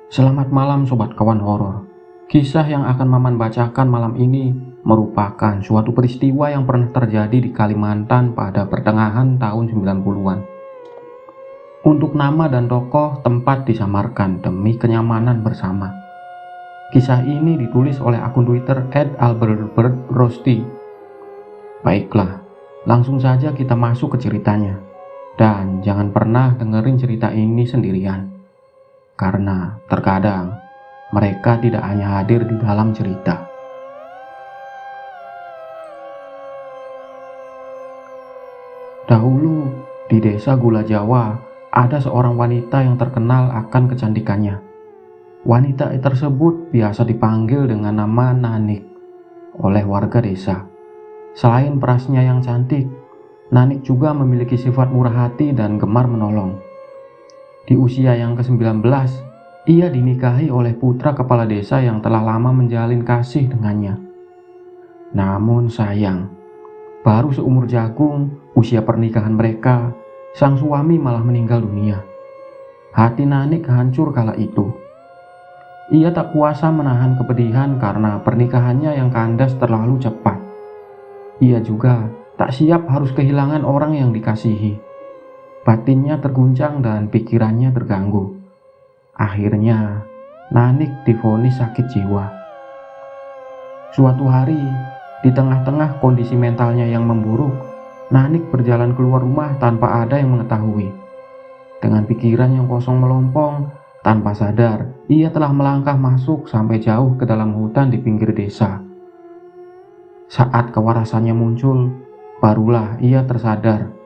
Selamat malam sobat kawan horor. Kisah yang akan Maman bacakan malam ini merupakan suatu peristiwa yang pernah terjadi di Kalimantan pada pertengahan tahun 90-an. Untuk nama dan tokoh tempat disamarkan demi kenyamanan bersama. Kisah ini ditulis oleh akun Twitter @albertbertrosti. Baiklah, langsung saja kita masuk ke ceritanya. Dan jangan pernah dengerin cerita ini sendirian. Karena terkadang mereka tidak hanya hadir di dalam cerita. Dahulu di desa Gula Jawa ada seorang wanita yang terkenal akan kecantikannya. Wanita tersebut biasa dipanggil dengan nama Nanik oleh warga desa. Selain perasnya yang cantik, Nanik juga memiliki sifat murah hati dan gemar menolong. Di usia yang ke-19, ia dinikahi oleh putra kepala desa yang telah lama menjalin kasih dengannya. Namun sayang, baru seumur jagung usia pernikahan mereka, sang suami malah meninggal dunia. Hati Nanik hancur kala itu. Ia tak kuasa menahan kepedihan karena pernikahannya yang kandas terlalu cepat. Ia juga tak siap harus kehilangan orang yang dikasihi. Batinnya terguncang dan pikirannya terganggu. Akhirnya, Nanik divonis sakit jiwa. Suatu hari, di tengah-tengah kondisi mentalnya yang memburuk, Nanik berjalan keluar rumah tanpa ada yang mengetahui. Dengan pikiran yang kosong melompong, tanpa sadar, ia telah melangkah masuk sampai jauh ke dalam hutan di pinggir desa. Saat kewarasannya muncul, barulah ia tersadar.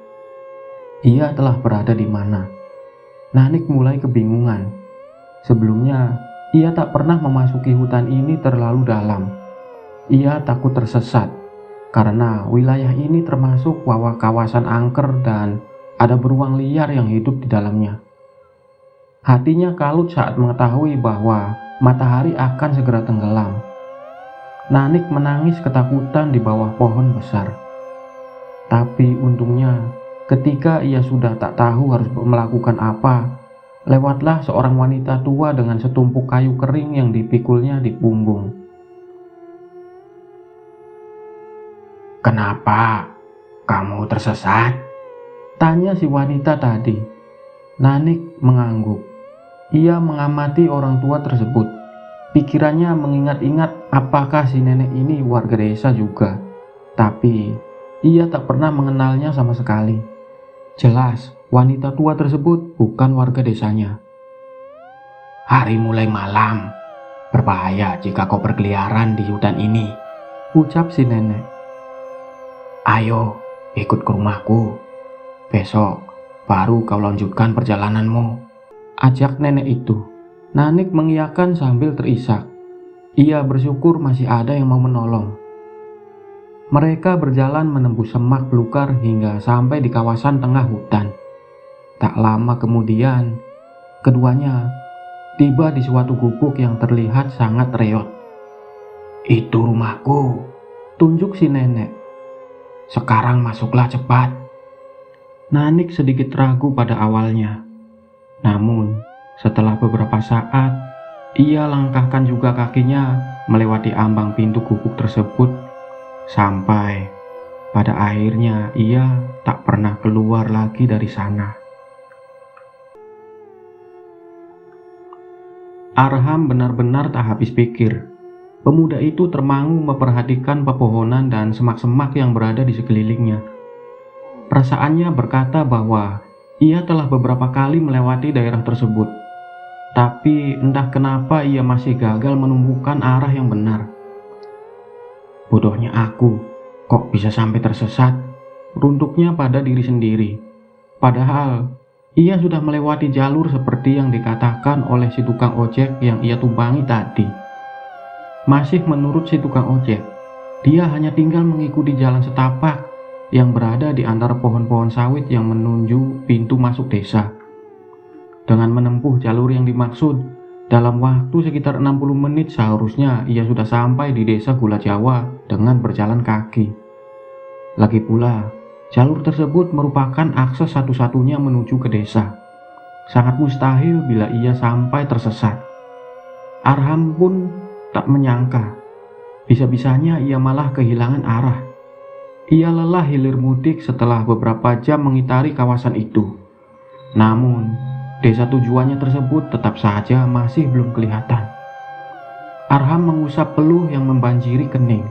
Ia telah berada di mana. Nanik mulai kebingungan. Sebelumnya, ia tak pernah memasuki hutan ini terlalu dalam. Ia takut tersesat, karena wilayah ini termasuk kawasan angker dan ada beruang liar yang hidup di dalamnya. Hatinya kalut saat mengetahui bahwa matahari akan segera tenggelam. Nanik menangis ketakutan di bawah pohon besar. Tapi untungnya, ketika ia sudah tak tahu harus melakukan apa, lewatlah seorang wanita tua dengan setumpuk kayu kering yang dipikulnya di punggung. "Kenapa? Kamu tersesat?" tanya si wanita tadi. Nanik mengangguk. Ia mengamati orang tua tersebut. Pikirannya mengingat-ingat apakah si nenek ini warga desa juga. Tapi ia tak pernah mengenalnya sama sekali. Jelas, wanita tua tersebut bukan warga desanya. "Hari mulai malam. Berbahaya jika kau berkeliaran di hutan ini," ucap si nenek. "Ayo, ikut ke rumahku. Besok baru kau lanjutkan perjalananmu," ajak nenek itu. Nanik mengiyakan sambil terisak. Ia bersyukur masih ada yang mau menolong. Mereka berjalan menembus semak belukar hingga sampai di kawasan tengah hutan. Tak lama kemudian, keduanya tiba di suatu gubuk yang terlihat sangat reot. "Itu rumahku," tunjuk si nenek. "Sekarang masuklah cepat." Nanik sedikit ragu pada awalnya. Namun, setelah beberapa saat, ia langkahkan juga kakinya melewati ambang pintu gubuk tersebut, sampai pada akhirnya ia tak pernah keluar lagi dari sana. Arham benar-benar tak habis pikir. Pemuda itu termangu memperhatikan pepohonan dan semak-semak yang berada di sekelilingnya. Perasaannya berkata bahwa ia telah beberapa kali melewati daerah tersebut. Tapi entah kenapa ia masih gagal menemukan arah yang benar. "Bodohnya aku, kok bisa sampai tersesat?" runtuknya pada diri sendiri. Padahal ia sudah melewati jalur seperti yang dikatakan oleh si tukang ojek yang ia tumpangi tadi. Masih menurut si tukang ojek, dia hanya tinggal mengikuti jalan setapak yang berada di antara pohon-pohon sawit yang menuju pintu masuk desa. Dengan menempuh jalur yang dimaksud, dalam waktu sekitar 60 menit seharusnya ia sudah sampai di desa Gula Jawa dengan berjalan kaki. Lagi pula, jalur tersebut merupakan akses satu-satunya menuju ke desa. Sangat mustahil bila ia sampai tersesat. Arham pun tak menyangka, bisa-bisanya ia malah kehilangan arah. Ia lelah hilir mudik setelah beberapa jam mengitari kawasan itu. Namun, desa tujuannya tersebut tetap saja masih belum kelihatan. Arham mengusap peluh yang membanjiri kening.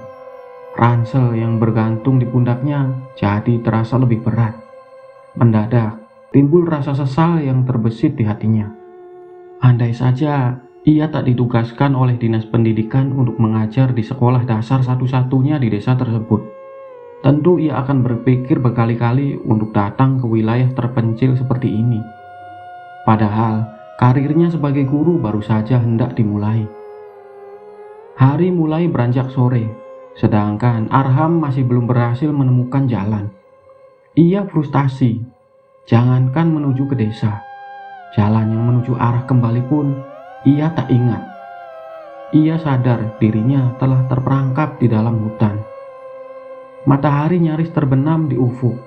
Ransel yang bergantung di pundaknya jadi terasa lebih berat. Mendadak, timbul rasa sesal yang terbesit di hatinya. Andai saja ia tak ditugaskan oleh dinas pendidikan untuk mengajar di sekolah dasar satu-satunya di desa tersebut, tentu ia akan berpikir berkali-kali untuk datang ke wilayah terpencil seperti ini. Padahal, karirnya sebagai guru baru saja hendak dimulai. Hari mulai beranjak sore, sedangkan Arham masih belum berhasil menemukan jalan. Ia frustasi, jangankan menuju ke desa, jalan yang menuju arah kembali pun ia tak ingat. Ia sadar dirinya telah terperangkap di dalam hutan. Matahari nyaris terbenam di ufuk.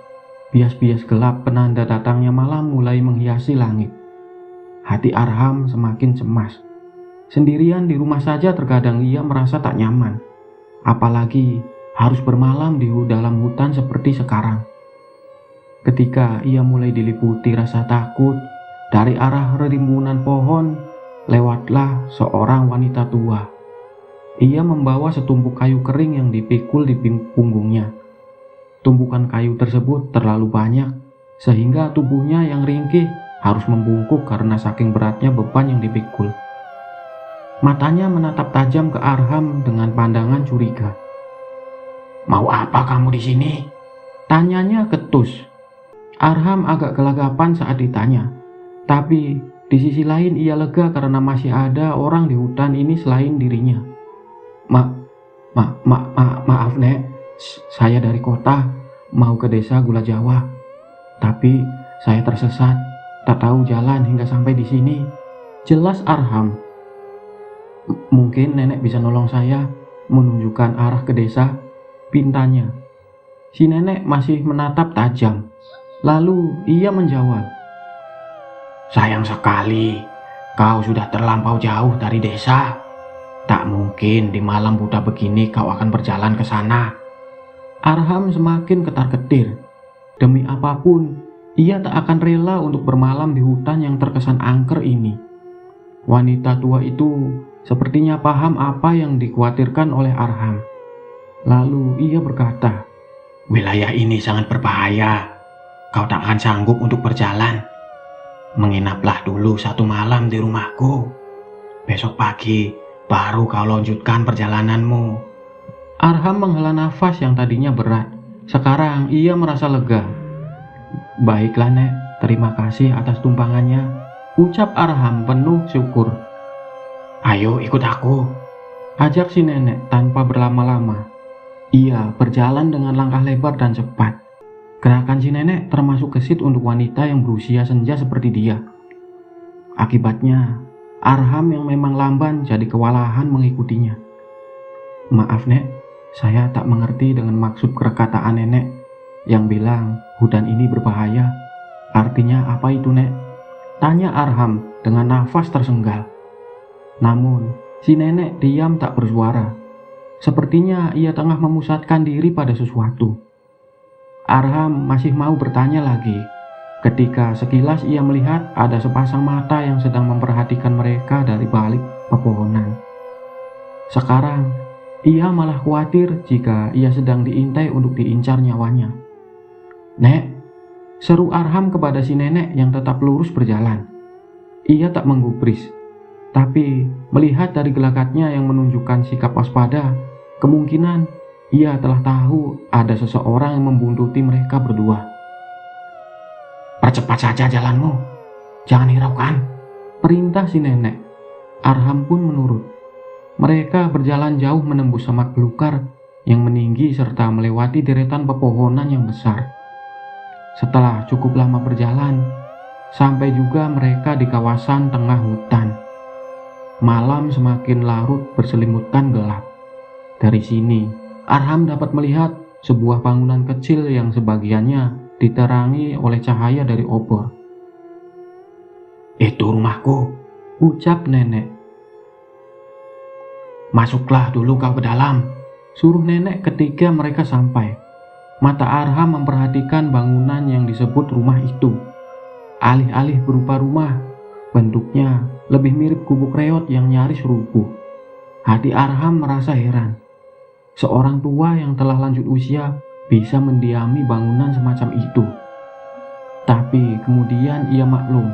Bias-bias gelap penanda datangnya malam mulai menghiasi langit. Hati Arham semakin cemas. Sendirian di rumah saja terkadang ia merasa tak nyaman. Apalagi harus bermalam di dalam hutan seperti sekarang. Ketika ia mulai diliputi rasa takut, dari arah rimbunan pohon, lewatlah seorang wanita tua. Ia membawa setumpuk kayu kering yang dipikul di punggungnya. Tumpukan kayu tersebut terlalu banyak, sehingga tubuhnya yang ringkih harus membungkuk karena saking beratnya beban yang dipikul. Matanya menatap tajam ke Arham dengan pandangan curiga. "Mau apa kamu di sini?" tanyanya ketus. Arham agak gelagapan saat ditanya, tapi di sisi lain ia lega karena masih ada orang di hutan ini selain dirinya. Maaf Nek, saya dari kota mau ke desa Gula Jawa, tapi saya tersesat, tak tahu jalan hingga sampai di sini, jelas Arham. Mungkin nenek bisa nolong saya menunjukkan arah ke desa, pintanya. Si nenek masih menatap tajam. Lalu ia menjawab, "Sayang sekali, kau sudah terlampau jauh dari desa. Tak mungkin di malam buta begini kau akan berjalan ke sana." Arham semakin ketar-ketir. Demi apapun, ia tak akan rela untuk bermalam di hutan yang terkesan angker ini. Wanita tua itu sepertinya paham apa yang dikhawatirkan oleh Arham. Lalu ia berkata, "Wilayah ini sangat berbahaya. Kau tak akan sanggup untuk berjalan. Menginaplah dulu 1 malam di rumahku. Besok pagi baru kau lanjutkan perjalananmu." Arham menghela nafas yang tadinya berat. Sekarang ia merasa lega. "Baiklah Nek, terima kasih atas tumpangannya," ucap Arham penuh syukur. "Ayo ikut aku," ajak si nenek tanpa berlama-lama. Ia berjalan dengan langkah lebar dan cepat. Gerakan si nenek termasuk gesit untuk wanita yang berusia senja seperti dia. Akibatnya, Arham yang memang lamban jadi kewalahan mengikutinya. "Maaf Nek, saya tak mengerti dengan maksud perkataan nenek yang bilang hutan ini berbahaya. Artinya apa itu Nek?" tanya Arham dengan nafas tersenggal. Namun, si nenek diam tak bersuara. Sepertinya ia tengah memusatkan diri pada sesuatu. Arham masih mau bertanya lagi, ketika sekilas ia melihat ada sepasang mata yang sedang memperhatikan mereka dari balik pepohonan. Sekarang, ia malah khawatir jika ia sedang diintai untuk diincar nyawanya. "Nek," seru Arham kepada si nenek yang tetap lurus berjalan. Ia tak menggubris, tapi melihat dari gelagatnya yang menunjukkan sikap waspada, kemungkinan ia telah tahu ada seseorang yang membuntuti mereka berdua. "Percepat saja jalanmu, jangan hiraukan," perintah si nenek. Arham pun menurut. Mereka berjalan jauh menembus semak belukar yang meninggi serta melewati deretan pepohonan yang besar. Setelah cukup lama berjalan, sampai juga mereka di kawasan tengah hutan. Malam semakin larut berselimutkan gelap. Dari sini, Arham dapat melihat sebuah bangunan kecil yang sebagiannya diterangi oleh cahaya dari obor. "Itu rumahku," ucap nenek. "Masuklah dulu kau ke dalam," suruh nenek ketika mereka sampai. Mata Arham memperhatikan bangunan yang disebut rumah itu. Alih-alih berupa rumah, bentuknya lebih mirip gubuk reot yang nyaris rubuh. Hati Arham merasa heran. Seorang tua yang telah lanjut usia bisa mendiami bangunan semacam itu. Tapi kemudian ia maklum,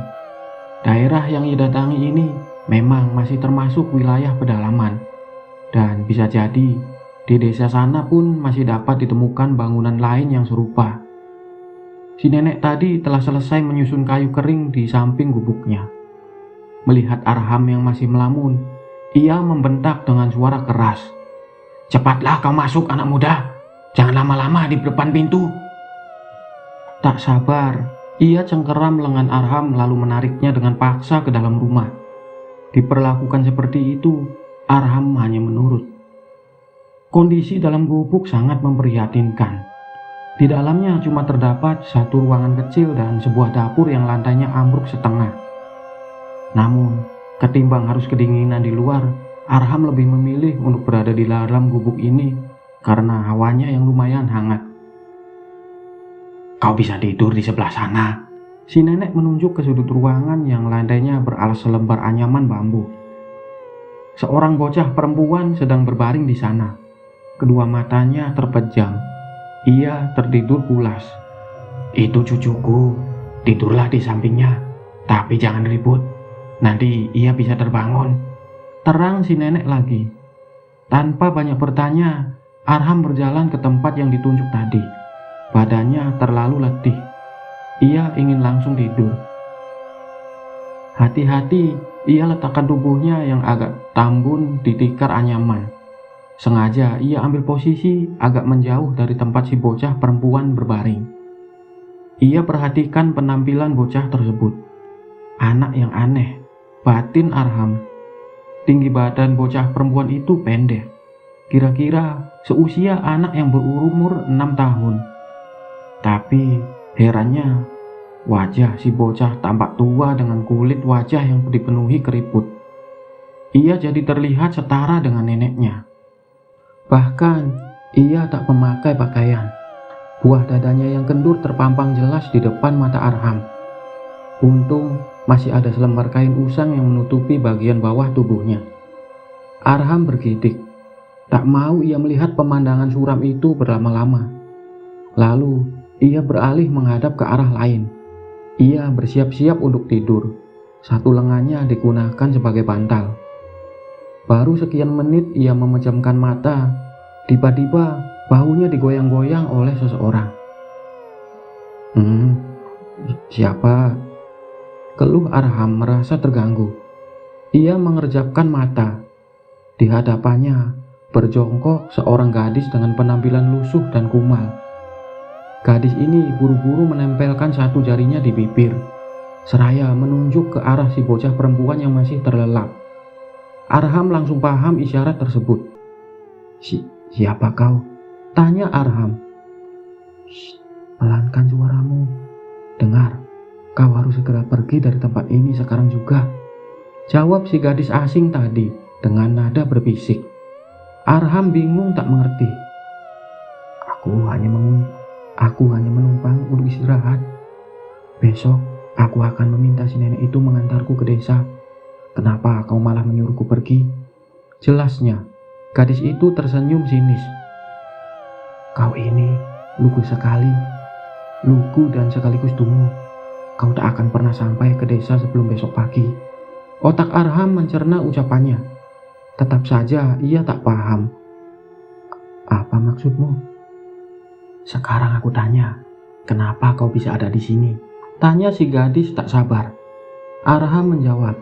daerah yang ia datangi ini memang masih termasuk wilayah pedalaman. Dan bisa jadi di desa sana pun masih dapat ditemukan bangunan lain yang serupa. Si nenek tadi telah selesai menyusun kayu kering di samping gubuknya. Melihat Arham yang masih melamun, ia membentak dengan suara keras, "Cepatlah kau masuk, anak muda. Jangan lama-lama di depan pintu." Tak sabar, ia cengkeram lengan Arham lalu menariknya dengan paksa ke dalam rumah. Diperlakukan seperti itu, Arham hanya menurut. Kondisi dalam gubuk sangat memprihatinkan. Di dalamnya cuma terdapat satu ruangan kecil dan sebuah dapur yang lantainya ambruk setengah. Namun, ketimbang harus kedinginan di luar, Arham lebih memilih untuk berada di dalam gubuk ini karena hawanya yang lumayan hangat. "Kau bisa tidur di sebelah sana." Si nenek menunjuk ke sudut ruangan yang lantainya beralas selembar anyaman bambu. Seorang bocah perempuan sedang berbaring di sana. Kedua matanya terpejam. Ia tertidur pulas. "Itu cucuku. Tidurlah di sampingnya. Tapi jangan ribut. Nanti ia bisa terbangun," terang si nenek lagi. Tanpa banyak bertanya, Arham berjalan ke tempat yang ditunjuk tadi. Badannya terlalu letih. Ia ingin langsung tidur. Hati-hati, ia letakkan tubuhnya yang agak tambun di tikar anyaman. Sengaja ia ambil posisi agak menjauh dari tempat si bocah perempuan berbaring. Ia perhatikan penampilan bocah tersebut. Anak yang aneh, batin Arham. Tinggi badan bocah perempuan itu pendek. Kira-kira seusia anak yang berumur 6 tahun. Tapi herannya, wajah si bocah tampak tua dengan kulit wajah yang dipenuhi keriput. Ia jadi terlihat setara dengan neneknya. Bahkan, ia tak memakai pakaian. Buah dadanya yang kendur terpampang jelas di depan mata Arham. Untung, masih ada selembar kain usang yang menutupi bagian bawah tubuhnya. Arham bergidik. Tak mau ia melihat pemandangan suram itu berlama-lama. Lalu, ia beralih menghadap ke arah lain. Ia bersiap-siap untuk tidur. Satu lengannya digunakan sebagai bantal. Baru sekian menit ia memejamkan mata. Tiba-tiba bahunya digoyang-goyang oleh seseorang. Siapa?" Keluh Arham merasa terganggu. Ia mengerjapkan mata. Di hadapannya berjongkok seorang gadis dengan penampilan lusuh dan kumal. Gadis ini buru-buru menempelkan satu jarinya di bibir, seraya menunjuk ke arah si bocah perempuan yang masih terlelap. Arham langsung paham isyarat tersebut. Siapa kau?" tanya Arham. "Pelankan suaramu. Dengar, kau harus segera pergi dari tempat ini sekarang juga," jawab si gadis asing tadi dengan nada berbisik. Arham bingung tak mengerti. Aku hanya menumpang untuk istirahat. Besok aku akan meminta si nenek itu mengantarku ke desa. Kenapa kau malah menyuruhku pergi?" Jelasnya, gadis itu tersenyum sinis. "Kau ini lugu sekali. Lugu dan sekaligus dungu. Kau tak akan pernah sampai ke desa sebelum besok pagi." Otak Arham mencerna ucapannya. Tetap saja ia tak paham. "Apa maksudmu?" "Sekarang aku tanya, kenapa kau bisa ada di sini?" tanya si gadis tak sabar. Arham menjawab,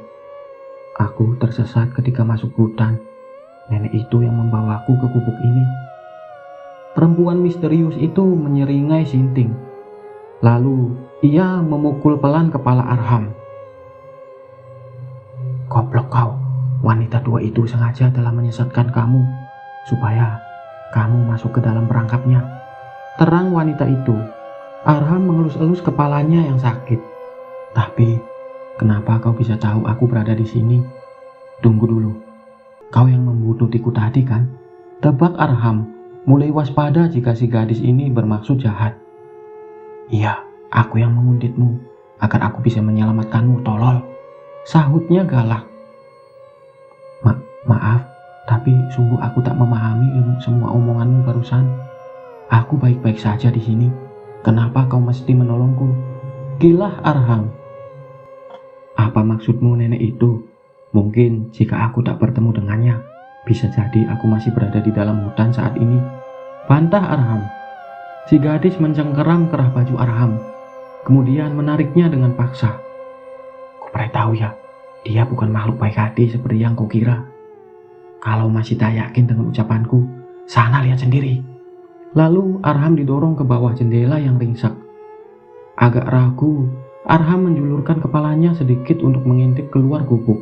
"Aku tersesat ketika masuk hutan. Nenek itu yang membawaku ke gubuk ini." Perempuan misterius itu menyeringai sinting. Lalu ia memukul pelan kepala Arham. "Goblok kau, wanita tua itu sengaja telah menyesatkan kamu supaya kamu masuk ke dalam perangkapnya," terang wanita itu. Arham mengelus-elus kepalanya yang sakit. "Tapi kenapa kau bisa tahu aku berada di sini?" "Tunggu dulu. Kau yang membuntuti tadi kan? Tebak Arham, mulai waspada jika si gadis ini bermaksud jahat. Iya, aku yang mengunditmu, agar aku bisa menyelamatkanmu, tolol. Sahutnya galak. Maaf, tapi sungguh aku tak memahami semua omonganmu barusan. Aku baik-baik saja di sini. Kenapa kau mesti menolongku? Gilah Arham. Apa maksudmu nenek itu? Mungkin jika aku tak bertemu dengannya, bisa jadi aku masih berada di dalam hutan saat ini. Bantah Arham. Si gadis mencengkeram kerah baju Arham, kemudian menariknya dengan paksa. Kuberitahu ya, dia bukan makhluk baik hati seperti yang kau kira. Kalau masih tak yakin dengan ucapanku, sana lihat sendiri. Lalu Arham didorong ke bawah jendela yang ringsek. Agak ragu, Arham menjulurkan kepalanya sedikit untuk mengintip keluar gubuk.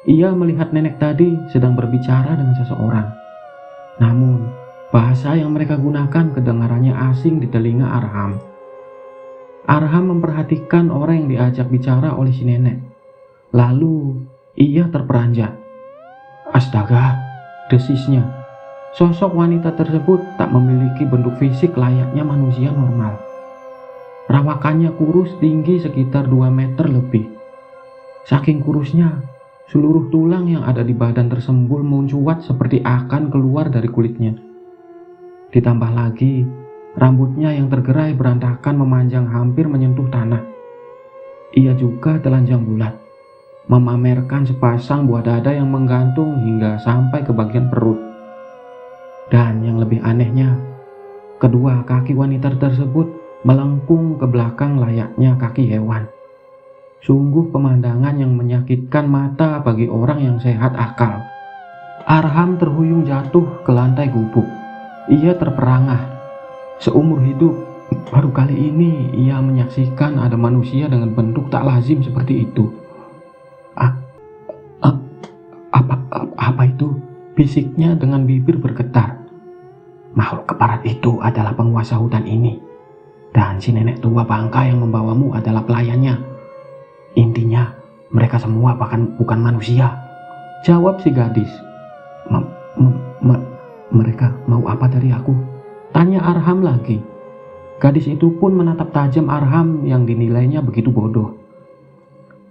Ia melihat nenek tadi sedang berbicara dengan seseorang. Namun, bahasa yang mereka gunakan kedengarannya asing di telinga Arham. Arham memperhatikan orang yang diajak bicara oleh si nenek. Lalu, ia terperanjat. Astaga, desisnya. Sosok wanita tersebut tak memiliki bentuk fisik layaknya manusia normal. Perawakannya kurus tinggi sekitar 2 meter lebih. Saking kurusnya, seluruh tulang yang ada di badan tersembul mencuat seperti akan keluar dari kulitnya. Ditambah lagi, rambutnya yang tergerai berantakan memanjang hampir menyentuh tanah. Ia juga telanjang bulat, memamerkan sepasang buah dada yang menggantung hingga sampai ke bagian perut. Dan yang lebih anehnya, kedua kaki wanita tersebut melengkung ke belakang layaknya kaki hewan. Sungguh pemandangan yang menyakitkan mata bagi orang yang sehat akal. Arham terhuyung jatuh ke lantai gubuk. Ia terperangah. Seumur hidup, baru kali ini ia menyaksikan ada manusia dengan bentuk tak lazim seperti itu. Apa itu? Bisiknya dengan bibir bergetar. Makhluk keparat itu adalah penguasa hutan ini. Dan si nenek tua bangka yang membawamu adalah pelayannya. Intinya, mereka semua bahkan bukan manusia. Jawab si gadis. Mereka mau apa dari aku? Tanya Arham lagi. Gadis itu pun menatap tajam Arham yang dinilainya begitu bodoh.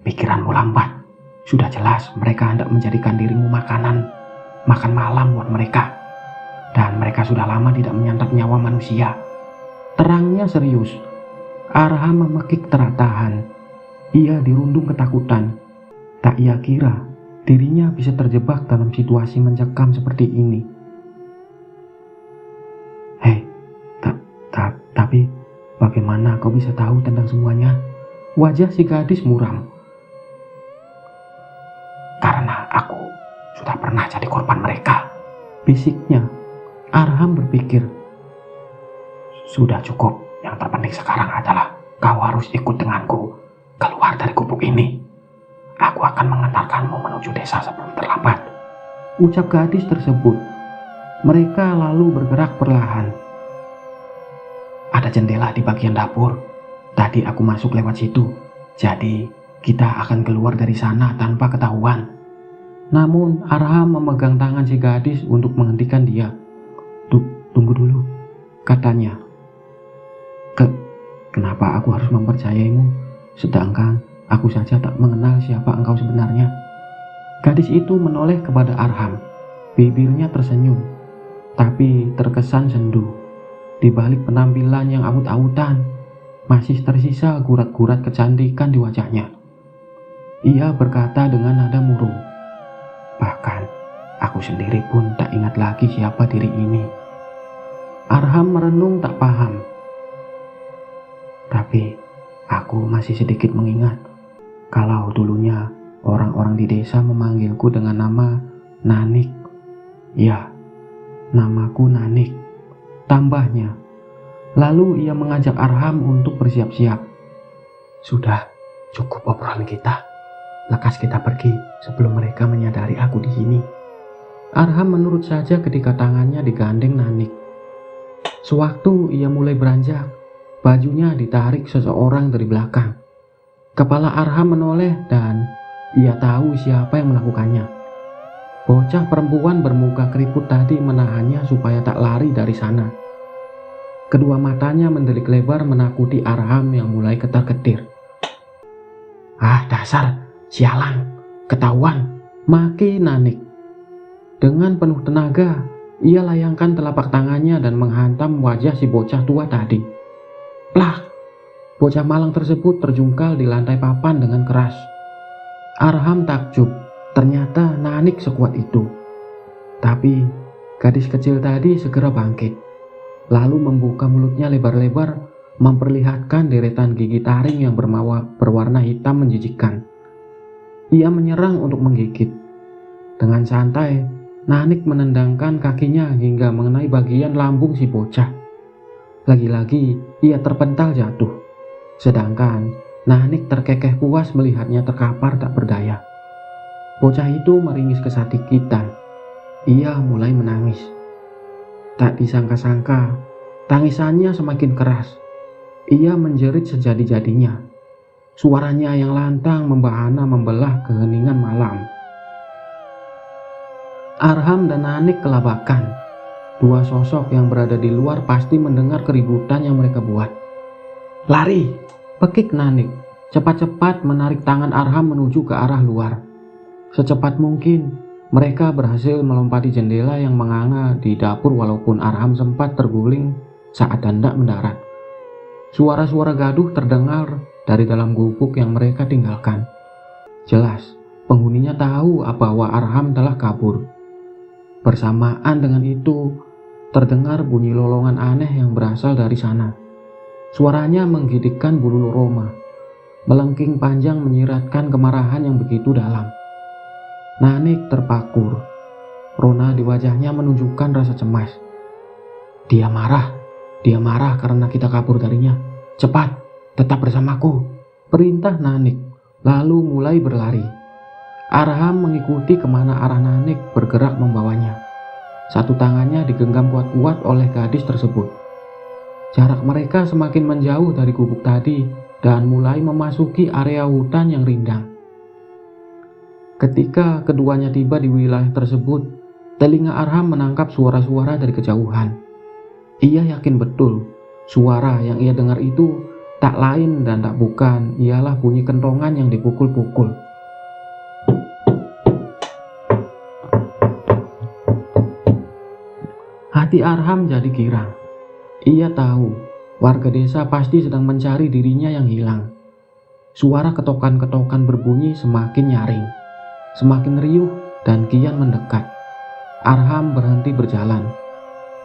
Pikiranmu lambat. Sudah jelas mereka hendak menjadikan dirimu makan malam buat mereka. Dan mereka sudah lama tidak menyantap nyawa manusia. Terangnya serius. Arham memekik tak tahan. Ia dirundung ketakutan. Tak ia kira dirinya bisa terjebak dalam situasi mencekam seperti ini. Hei, tapi bagaimana kau bisa tahu tentang semuanya? Wajah si gadis muram. Karena aku sudah pernah jadi korban mereka, bisiknya. Arham berpikir, sudah cukup. Yang terpenting sekarang adalah kau harus ikut denganku keluar dari gubuk ini. Aku akan mengantarkanmu menuju desa sebelum terlambat. Ucap gadis tersebut. Mereka lalu bergerak perlahan. Ada jendela di bagian dapur. Tadi aku masuk lewat situ. Jadi kita akan keluar dari sana tanpa ketahuan. Namun Arham memegang tangan si gadis untuk menghentikan dia. Tunggu dulu, katanya. Kenapa aku harus mempercayaimu, sedangkan aku saja tak mengenal siapa engkau sebenarnya? Gadis itu menoleh kepada Arham. Bibirnya tersenyum, tapi terkesan sendu. Di balik penampilan yang aut-autan, masih tersisa gurat-gurat kecantikan di wajahnya. Ia berkata dengan nada murung. Bahkan, aku sendiri pun tak ingat lagi siapa diri ini. Arham merenung tak paham. Tapi aku masih sedikit mengingat kalau dulunya orang-orang di desa memanggilku dengan nama Nanik. Ya, namaku Nanik, tambahnya. Lalu ia mengajak Arham untuk bersiap-siap. Sudah, cukup obrolan kita. Lekas kita pergi sebelum mereka menyadari aku di sini. Arham menurut saja ketika tangannya digandeng Nanik. Sewaktu ia mulai beranjak, bajunya ditarik seseorang dari belakang. Kepala Arham menoleh dan ia tahu siapa yang melakukannya. Bocah perempuan bermuka keriput tadi menahannya supaya tak lari dari sana. Kedua matanya mendelik lebar menakuti Arham yang mulai ketar-ketir. "Ah, dasar, sialan, ketahuan," maki Nanik. Dengan penuh tenaga, ia layangkan telapak tangannya dan menghantam wajah si bocah tua tadi. Plak! Bocah malang tersebut terjungkal di lantai papan dengan keras. Arham takjub, ternyata Nanik sekuat itu. Tapi gadis kecil tadi segera bangkit, lalu membuka mulutnya lebar-lebar, memperlihatkan deretan gigi taring yang berwarna hitam menjijikkan. Ia menyerang untuk menggigit. Dengan santai, Nanik menendangkan kakinya hingga mengenai bagian lambung si bocah. Lagi-lagi ia terpental jatuh. Sedangkan Nanik terkekeh puas melihatnya terkapar tak berdaya. Bocah itu meringis kesakitan. Ia mulai menangis. Tak disangka-sangka, tangisannya semakin keras. Ia menjerit sejadi-jadinya. Suaranya yang lantang membahana membelah keheningan malam. Arham dan Nanik kelabakan. Dua sosok yang berada di luar pasti mendengar keributan yang mereka buat. "Lari!" pekik Nanik, cepat-cepat menarik tangan Arham menuju ke arah luar. Secepat mungkin, mereka berhasil melompati jendela yang menganga di dapur walaupun Arham sempat terguling saat hendak mendarat. Suara-suara gaduh terdengar dari dalam gubuk yang mereka tinggalkan. Jelas, penghuninya tahu bahwa Arham telah kabur. Bersamaan dengan itu, terdengar bunyi lolongan aneh yang berasal dari sana. Suaranya menggigitkan bulu roma. Melengking panjang menyiratkan kemarahan yang begitu dalam. Nanik terpakur. Rona di wajahnya menunjukkan rasa cemas. Dia marah karena kita kabur darinya. "Cepat, tetap bersamaku," perintah Nanik, lalu mulai berlari. Arham mengikuti kemana arah Nanik bergerak membawanya. Satu tangannya digenggam kuat-kuat oleh gadis tersebut. Jarak mereka semakin menjauh dari gubuk tadi dan mulai memasuki area hutan yang rindang. Ketika keduanya tiba di wilayah tersebut, telinga Arham menangkap suara-suara dari kejauhan. Ia yakin betul suara yang ia dengar itu tak lain dan tak bukan ialah bunyi kentongan yang dipukul-pukul. Hati Arham jadi girang. Ia tahu warga desa pasti sedang mencari dirinya yang hilang. Suara ketokan-ketokan berbunyi semakin nyaring, semakin riuh dan kian mendekat. Arham berhenti berjalan.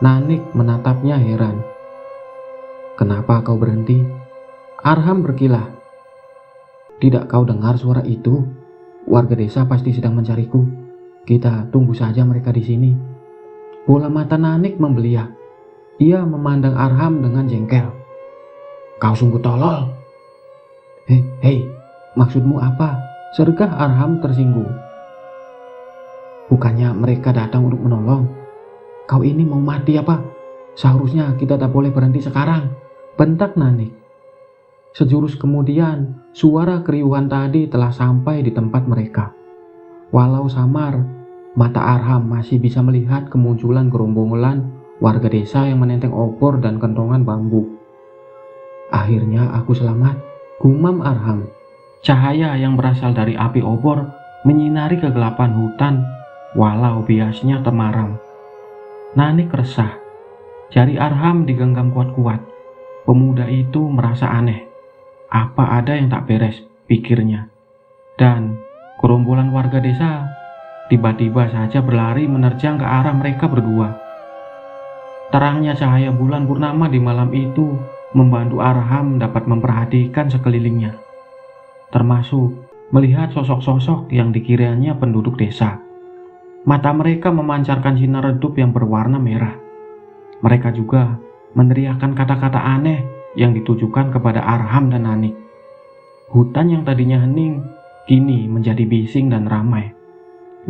Nanik menatapnya heran. "Kenapa kau berhenti?" Arham berkilah. "Tidak kau dengar suara itu? Warga desa pasti sedang mencariku. Kita tunggu saja mereka di sini." Bola mata Nanik membeliak. Ia memandang Arham dengan jengkel. "Kau sungguh tolol." Hei, maksudmu apa?" sergah Arham tersinggung. "Bukannya mereka datang untuk menolong? Kau ini mau mati apa? Seharusnya kita tak boleh berhenti sekarang," bentak Nanik. Sejurus kemudian, suara keriuhan tadi telah sampai di tempat mereka. Walau samar, mata Arham masih bisa melihat kemunculan gerombolan warga desa yang menenteng obor dan kentongan bambu. "Akhirnya aku selamat," gumam Arham. Cahaya yang berasal dari api obor menyinari kegelapan hutan walau biasnya temaram. Nanik resah. Jari Arham digenggam kuat-kuat. Pemuda itu merasa aneh. Apa ada yang tak beres, pikirnya. Dan gerombolan warga desa tiba-tiba saja berlari menerjang ke arah mereka berdua. Terangnya cahaya bulan purnama di malam itu membantu Arham dapat memperhatikan sekelilingnya, termasuk melihat sosok-sosok yang dikiranya penduduk desa. Mata mereka memancarkan sinar redup yang berwarna merah. Mereka juga meneriakkan kata-kata aneh yang ditujukan kepada Arham dan Nanik. Hutan yang tadinya hening kini menjadi bising dan ramai.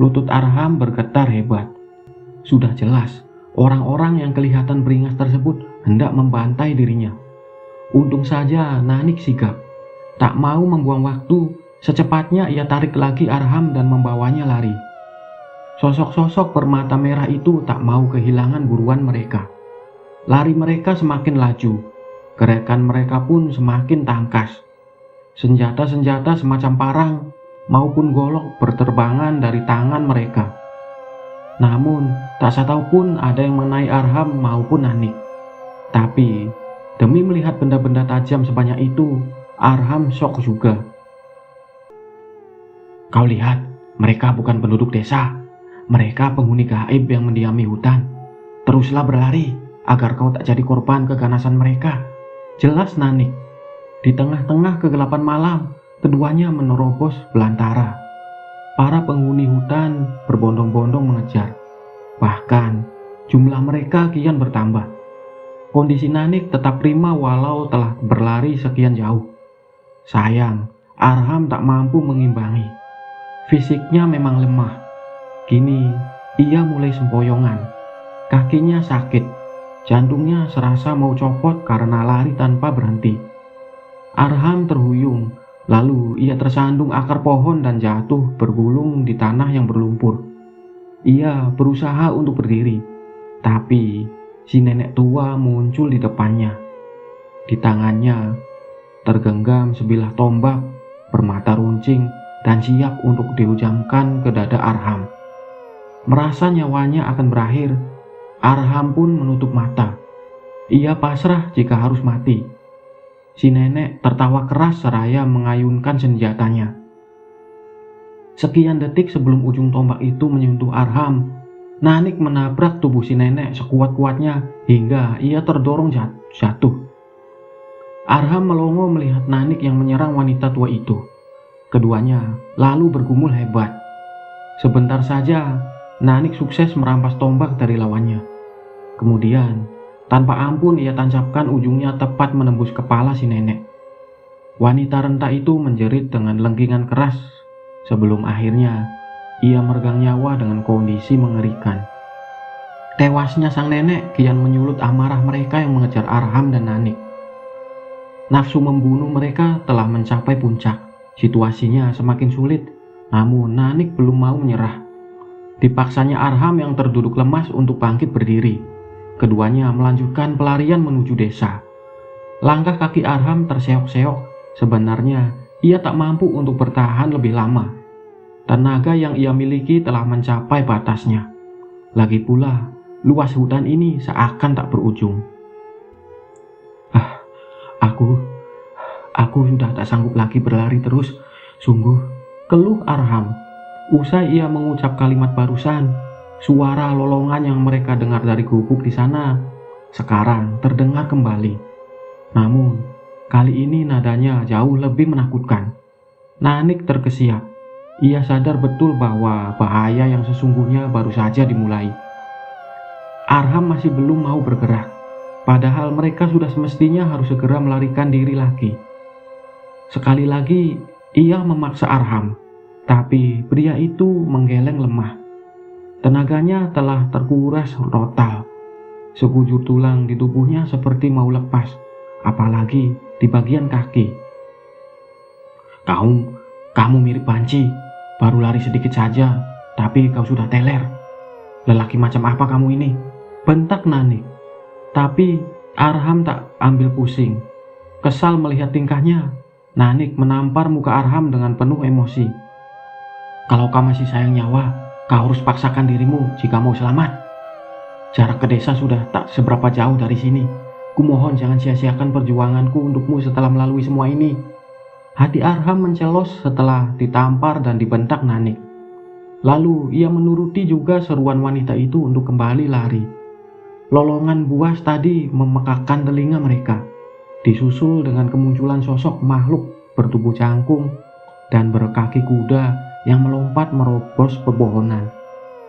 Lutut Arham bergetar hebat. Sudah jelas orang-orang yang kelihatan beringas tersebut hendak membantai dirinya. Untung saja Nanik sigap. Tak mau membuang waktu, secepatnya ia tarik lagi Arham dan membawanya lari. Sosok-sosok bermata merah itu tak mau kehilangan buruan mereka. Lari mereka semakin laju, gerakan mereka pun semakin tangkas. Senjata-senjata semacam parang maupun golok berterbangan dari tangan mereka. Namun, tak satu pun ada yang mengenai Arham maupun Nanik. Tapi, demi melihat benda-benda tajam sebanyak itu, Arham syok juga. "Kau lihat, mereka bukan penduduk desa. Mereka penghuni gaib yang mendiami hutan. Teruslah berlari, agar kau tak jadi korban keganasan mereka," jelas Nanik. Di tengah-tengah kegelapan malam, keduanya menerobos belantara. Para penghuni hutan berbondong-bondong mengejar. Bahkan, jumlah mereka kian bertambah. Kondisi Nanik tetap prima walau telah berlari sekian jauh. Sayang, Arham tak mampu mengimbangi. Fisiknya memang lemah. Kini, ia mulai sempoyongan. Kakinya sakit. Jantungnya serasa mau copot karena lari tanpa berhenti. Arham terhuyung, lalu ia tersandung akar pohon dan jatuh bergulung di tanah yang berlumpur. Ia berusaha untuk berdiri, tapi si nenek tua muncul di depannya. Di tangannya tergenggam sebilah tombak bermata runcing dan siap untuk dihujamkan ke dada Arham. Merasa nyawanya akan berakhir, Arham pun menutup mata. Ia pasrah jika harus mati. Si nenek tertawa keras seraya mengayunkan senjatanya. Sekian detik sebelum ujung tombak itu menyentuh Arham, Nanik menabrak tubuh si nenek sekuat-kuatnya hingga ia terdorong jatuh. Arham melongo melihat Nanik yang menyerang wanita tua itu. Keduanya lalu bergumul hebat. Sebentar saja, Nanik sukses merampas tombak dari lawannya. Kemudian, tanpa ampun ia tancapkan ujungnya tepat menembus kepala si nenek. Wanita renta itu menjerit dengan lengkingan keras sebelum akhirnya ia meregang nyawa dengan kondisi mengerikan. Tewasnya sang nenek kian menyulut amarah mereka yang mengejar Arham dan Nanik. Nafsu membunuh mereka telah mencapai puncak. Situasinya semakin sulit, namun Nanik belum mau menyerah. Dipaksanya Arham yang terduduk lemas untuk bangkit berdiri. Keduanya melanjutkan pelarian menuju desa. Langkah kaki Arham terseok-seok. Sebenarnya ia tak mampu untuk bertahan lebih lama. Tenaga yang ia miliki telah mencapai batasnya. Lagi pula, luas hutan ini seakan tak berujung. Aku sudah tak sanggup lagi berlari terus, sungguh, keluh Arham. Usai ia mengucap kalimat barusan, suara lolongan yang mereka dengar dari gubuk di sana sekarang terdengar kembali. Namun, kali ini nadanya jauh lebih menakutkan. Nanik terkesiap. Ia sadar betul bahwa bahaya yang sesungguhnya baru saja dimulai. Arham masih belum mau bergerak, padahal mereka sudah semestinya harus segera melarikan diri lagi. Sekali lagi, ia memaksa Arham. Tapi pria itu menggeleng lemah. Tenaganya telah terkuras total. Sekujur tulang di tubuhnya seperti mau lepas, apalagi di bagian kaki. Kamu mirip banci. Baru lari sedikit saja, tapi kau sudah teler. Lelaki macam apa kamu ini? Bentak Nanik. Tapi Arham tak ambil pusing. Kesal melihat tingkahnya, Nanik menampar muka Arham dengan penuh emosi. "Kalau kau masih sayang nyawa, kau harus paksakan dirimu jika mau selamat. Jarak ke desa sudah tak seberapa jauh dari sini. Kumohon jangan sia-siakan perjuanganku untukmu setelah melalui semua ini." Hati Arham mencelos setelah ditampar dan dibentak Nanik. Lalu ia menuruti juga seruan wanita itu untuk kembali lari. Lolongan buas tadi memekakkan telinga mereka, disusul dengan kemunculan sosok makhluk bertubuh cangkung dan berkaki kuda yang melompat merobos pepohonan.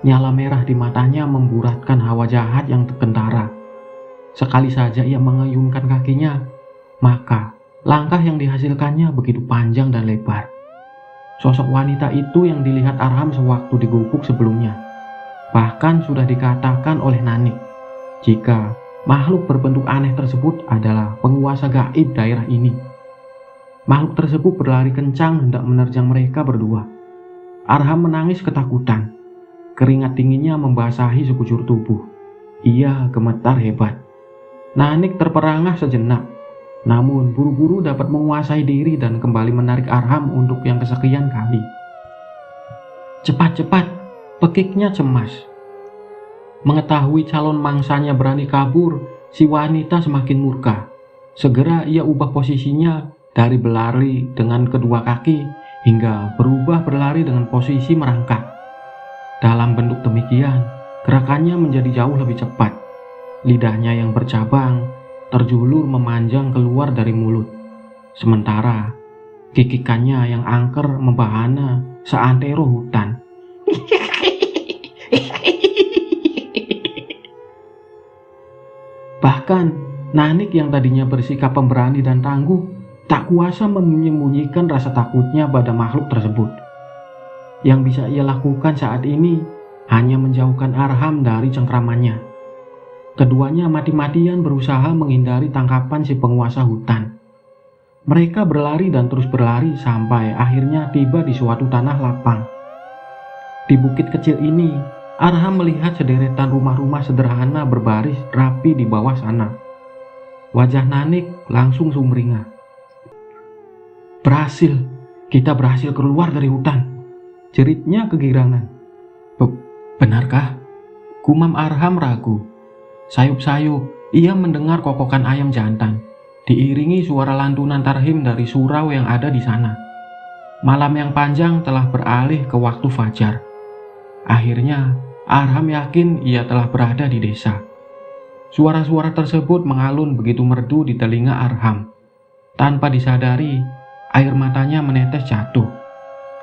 Nyala merah di matanya memburatkan hawa jahat yang terkentara. Sekali saja ia mengayunkan kakinya, maka langkah yang dihasilkannya begitu panjang dan lebar. Sosok wanita itu yang dilihat Arham sewaktu di gubuk sebelumnya. Bahkan sudah dikatakan oleh Nanik, jika makhluk berbentuk aneh tersebut adalah penguasa gaib daerah ini. Makhluk tersebut berlari kencang hendak menerjang mereka berdua. Arham menangis ketakutan. Keringat dinginnya membasahi sekujur tubuh. Ia gemetar hebat. Nanik terperangah sejenak, namun buru-buru dapat menguasai diri dan kembali menarik Arham untuk yang kesekian kali. Cepat-cepat, pekiknya cemas. Mengetahui calon mangsanya berani kabur, si wanita semakin murka. Segera ia ubah posisinya dari berlari dengan kedua kaki hingga berubah berlari dengan posisi merangkak. Dalam bentuk demikian, gerakannya menjadi jauh lebih cepat. Lidahnya yang bercabang terjulur memanjang keluar dari mulut. Sementara kikikannya yang angker membahana seantero hutan. Bahkan Nanik yang tadinya bersikap pemberani dan tangguh tak kuasa menyembunyikan rasa takutnya pada makhluk tersebut. Yang bisa ia lakukan saat ini hanya menjauhkan Arham dari cengkramannya. Keduanya mati-matian berusaha menghindari tangkapan si penguasa hutan. Mereka berlari dan terus berlari sampai akhirnya tiba di suatu tanah lapang. Di bukit kecil ini, Arham melihat sederetan rumah-rumah sederhana berbaris rapi di bawah sana. Wajah Nanik langsung sumringah. Berhasil, kita berhasil keluar dari hutan, jeritnya kegirangan. Benarkah? Gumam Arham ragu. Sayup-sayup ia mendengar kokokan ayam jantan, diiringi suara lantunan tarhim dari surau yang ada di sana. Malam yang panjang telah beralih ke waktu fajar. Akhirnya Arham yakin ia telah berada di desa. Suara-suara tersebut mengalun begitu merdu di telinga Arham. Tanpa disadari, air matanya menetes jatuh.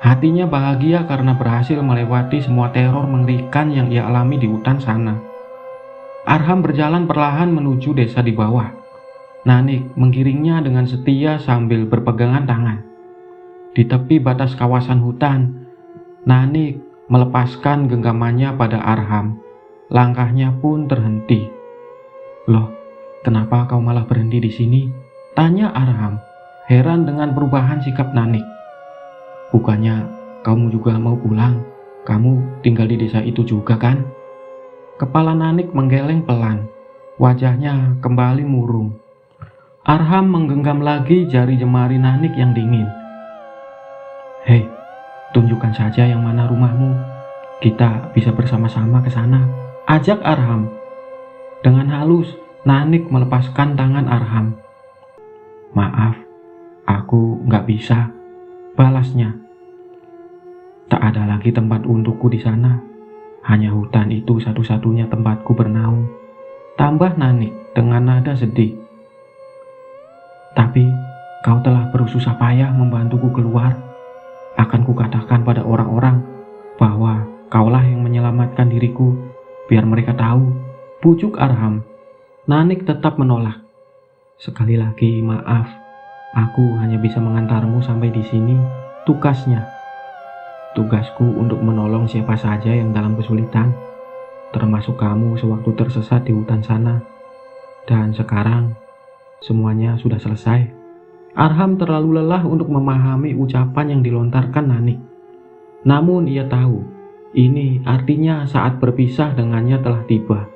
Hatinya bahagia karena berhasil melewati semua teror mengerikan yang ia alami di hutan sana. Arham berjalan perlahan menuju desa di bawah. Nanik menggiringnya dengan setia sambil berpegangan tangan. Di tepi batas kawasan hutan, Nanik melepaskan genggamannya pada Arham. Langkahnya pun terhenti. Loh, kenapa kau malah berhenti di sini? Tanya Arham, heran dengan perubahan sikap Nanik. Bukannya kamu juga mau pulang? Kamu tinggal di desa itu juga kan? Kepala Nanik menggeleng pelan. Wajahnya kembali murung. Arham menggenggam lagi jari jemari Nanik yang dingin. Hei, tunjukkan saja yang mana rumahmu. Kita bisa bersama-sama ke sana, ajak Arham. Dengan halus, Nanik melepaskan tangan Arham. Maaf, aku nggak bisa, balasnya. Tak ada lagi tempat untukku di sana. Hanya hutan itu satu-satunya tempatku bernaung. Tambah Nanik dengan nada sedih. Tapi kau telah bersusah payah membantuku keluar. Akan kukatakan pada orang-orang bahwa kaulah yang menyelamatkan diriku, biar mereka tahu. Pucuk Arham. Nanik tetap menolak. Sekali lagi maaf, aku hanya bisa mengantarmu sampai di sini. Tugasnya. Tugasku untuk menolong siapa saja yang dalam kesulitan, termasuk kamu sewaktu tersesat di hutan sana. Dan sekarang, semuanya sudah selesai. Arham terlalu lelah untuk memahami ucapan yang dilontarkan Nanik. Namun ia tahu, ini artinya saat berpisah dengannya telah tiba.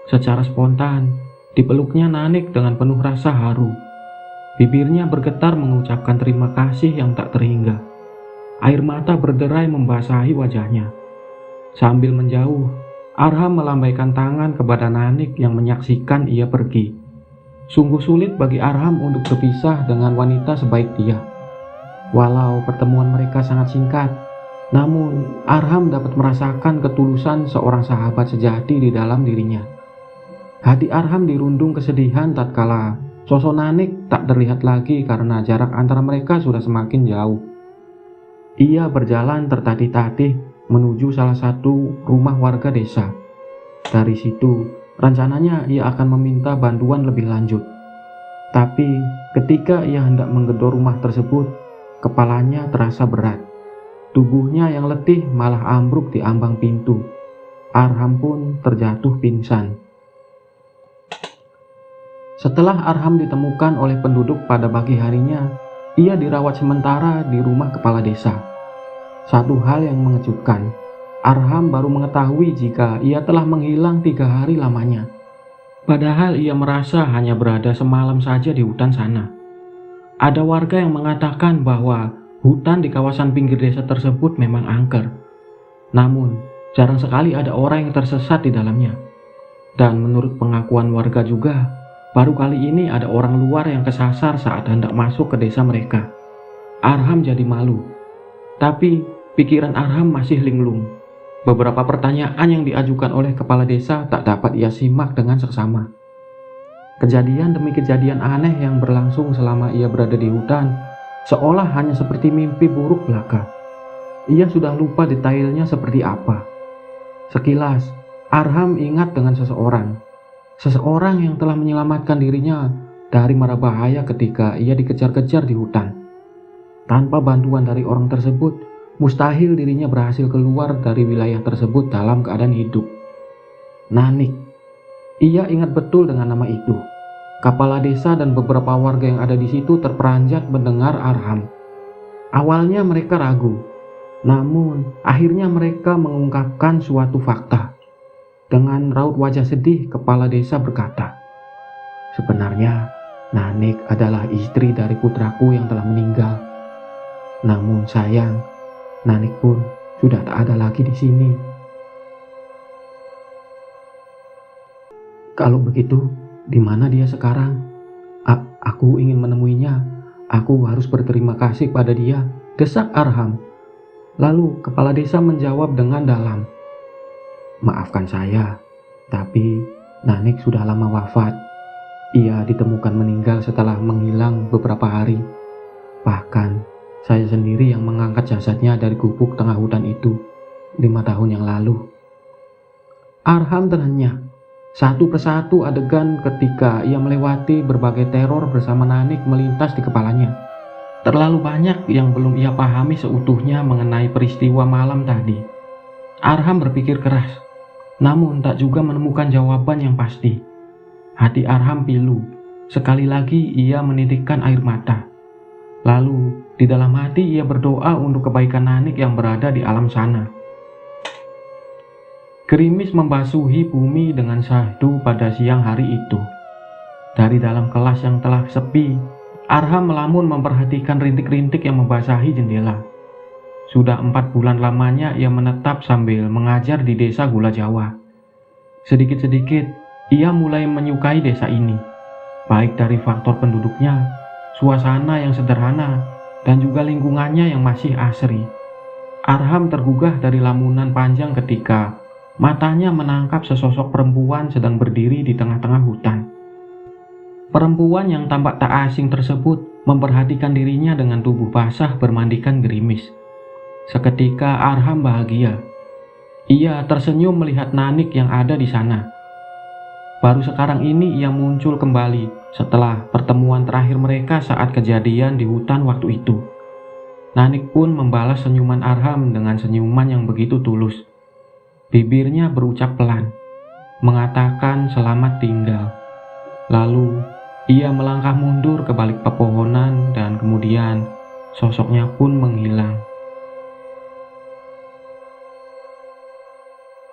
Secara spontan, dipeluknya Nanik dengan penuh rasa haru. Bibirnya bergetar mengucapkan terima kasih yang tak terhingga. Air mata berderai membasahi wajahnya. Sambil menjauh, Arham melambaikan tangan kepada Nanik yang menyaksikan ia pergi. Sungguh sulit bagi Arham untuk berpisah dengan wanita sebaik dia. Walau pertemuan mereka sangat singkat, namun Arham dapat merasakan ketulusan seorang sahabat sejati di dalam dirinya. Hati Arham dirundung kesedihan tatkala sosok Nanik tak terlihat lagi karena jarak antara mereka sudah semakin jauh. Ia berjalan tertatih-tatih menuju salah satu rumah warga desa. Dari situ, rencananya ia akan meminta bantuan lebih lanjut. Tapi ketika ia hendak menggedor rumah tersebut, kepalanya terasa berat. Tubuhnya yang letih malah ambruk di ambang pintu. Arham pun terjatuh pingsan. Setelah Arham ditemukan oleh penduduk pada pagi harinya, ia dirawat sementara di rumah kepala desa. Satu hal yang mengejutkan, Arham baru mengetahui jika ia telah menghilang 3 hari lamanya. Padahal ia merasa hanya berada semalam saja di hutan sana. Ada warga yang mengatakan bahwa hutan di kawasan pinggir desa tersebut memang angker. Namun, jarang sekali ada orang yang tersesat di dalamnya. Dan menurut pengakuan warga juga, baru kali ini ada orang luar yang kesasar saat hendak masuk ke desa mereka. Arham jadi malu. Tapi, pikiran Arham masih linglung. Beberapa pertanyaan yang diajukan oleh kepala desa tak dapat ia simak dengan seksama. Kejadian demi kejadian aneh yang berlangsung selama ia berada di hutan, seolah hanya seperti mimpi buruk belaka. Ia sudah lupa detailnya seperti apa. Sekilas, Arham ingat dengan seseorang yang telah menyelamatkan dirinya dari mara bahaya ketika ia dikejar-kejar di hutan. Tanpa bantuan dari orang tersebut, mustahil dirinya berhasil keluar dari wilayah tersebut dalam keadaan hidup. Nanik. Ia ingat betul dengan nama itu. Kepala desa dan beberapa warga yang ada di situ terperanjat mendengar Arham. Awalnya mereka ragu, namun akhirnya mereka mengungkapkan suatu fakta. Dengan raut wajah sedih, kepala desa berkata, "Sebenarnya, Nanik adalah istri dari putraku yang telah meninggal. Namun sayang, Nanik pun sudah tak ada lagi di sini." "Kalau begitu, di mana dia sekarang? Aku ingin menemuinya. Aku harus berterima kasih pada dia," desak Arham. Lalu kepala desa menjawab dengan dalam, "Maafkan saya, tapi Nanik sudah lama wafat. Ia ditemukan meninggal setelah menghilang beberapa hari. Bahkan saya sendiri yang mengangkat jasadnya dari gubuk tengah hutan itu 5 tahun yang lalu." Arham terhenyak. Satu persatu adegan ketika ia melewati berbagai teror bersama Nanik melintas di kepalanya. Terlalu banyak yang belum ia pahami seutuhnya mengenai peristiwa malam tadi. Arham berpikir keras, namun tak juga menemukan jawaban yang pasti. Hati Arham pilu. Sekali lagi ia menitikkan air mata. Lalu di dalam hati ia berdoa untuk kebaikan Nanik yang berada di alam sana. Gerimis membasuhi bumi dengan syahdu pada siang hari itu. Dari dalam kelas yang telah sepi, Arham melamun memperhatikan rintik-rintik yang membasahi jendela. Sudah 4 bulan lamanya ia menetap sambil mengajar di desa Gula Jawa. Sedikit-sedikit, ia mulai menyukai desa ini, baik dari faktor penduduknya, suasana yang sederhana, dan juga lingkungannya yang masih asri. Arham tergugah dari lamunan panjang ketika matanya menangkap sesosok perempuan sedang berdiri di tengah-tengah hutan. Perempuan yang tampak tak asing tersebut memperhatikan dirinya dengan tubuh basah bermandikan gerimis. Seketika Arham bahagia. Ia tersenyum melihat Nanik yang ada di sana. Baru sekarang ini ia muncul kembali setelah pertemuan terakhir mereka saat kejadian di hutan waktu itu. Nanik pun membalas senyuman Arham dengan senyuman yang begitu tulus. Bibirnya berucap pelan, mengatakan selamat tinggal. Lalu, ia melangkah mundur ke balik pepohonan dan kemudian sosoknya pun menghilang.